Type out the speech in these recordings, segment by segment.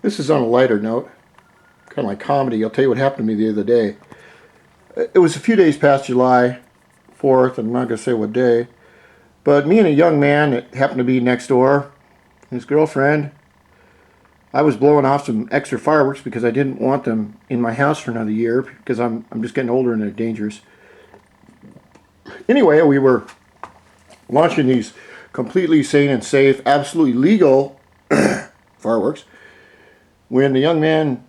This is on a lighter note, kind of like comedy. I'll tell you what happened to me the other day. It was a few days past July 4th, and I'm not going to say what day, but me and a young man that happened to be next door, his girlfriend, I was blowing off some extra fireworks because I didn't want them in my house for another year because I'm just getting older and they're dangerous. Anyway, we were launching these completely sane and safe, absolutely legal fireworks when the young man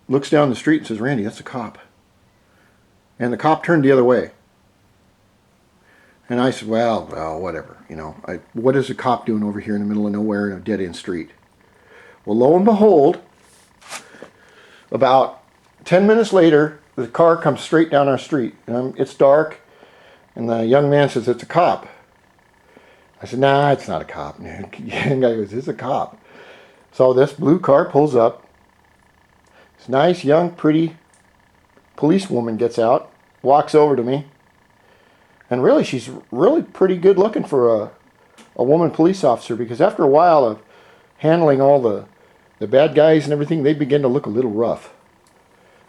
looks down the street and says, "Randy, that's a cop." And the cop turned the other way. And I said, well, whatever. You know, what is a cop doing over here in the middle of nowhere in a dead-end street? Well, lo and behold, about 10 minutes later, the car comes straight down our street. And it's dark, and the young man says, "It's a cop." I said, "Nah, it's not a cop." And the guy goes, "It's a cop." So this blue car pulls up. This nice, young, pretty policewoman gets out, walks over to me. And really, she's really pretty good looking for a woman police officer, because after a while of handling all the bad guys and everything, they begin to look a little rough.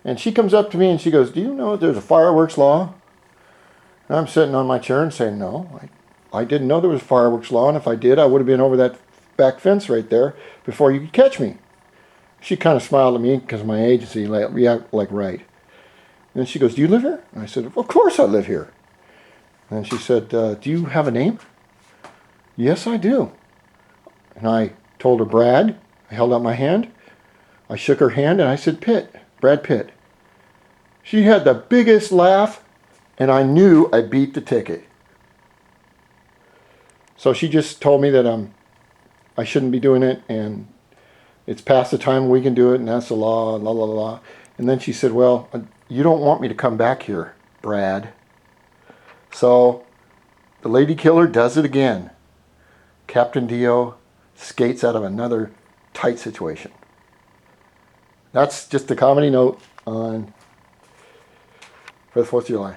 And she comes up to me and she goes, "Do you know there's a fireworks law?" And I'm sitting on my chair and saying, "No, I didn't know there was a fireworks law, and if I did, I would have been over that back fence right there before you could catch me." She kind of smiled at me because of my age and said, "Yeah, like right." And then she goes, "Do you live here?" And I said, "Of course I live here." And she said, "Do you have a name?" "Yes, I do." And I told her Brad. I held out my hand. I shook her hand and I said, "Pitt, Brad Pitt." She had the biggest laugh, and I knew I beat the ticket. So she just told me that I shouldn't be doing it, and it's past the time we can do it, and that's the law, la la la. And then she said, "Well, you don't want me to come back here, Brad." So the lady killer does it again. Captain Dio skates out of another tight situation. That's just a comedy note on for the 4th of July.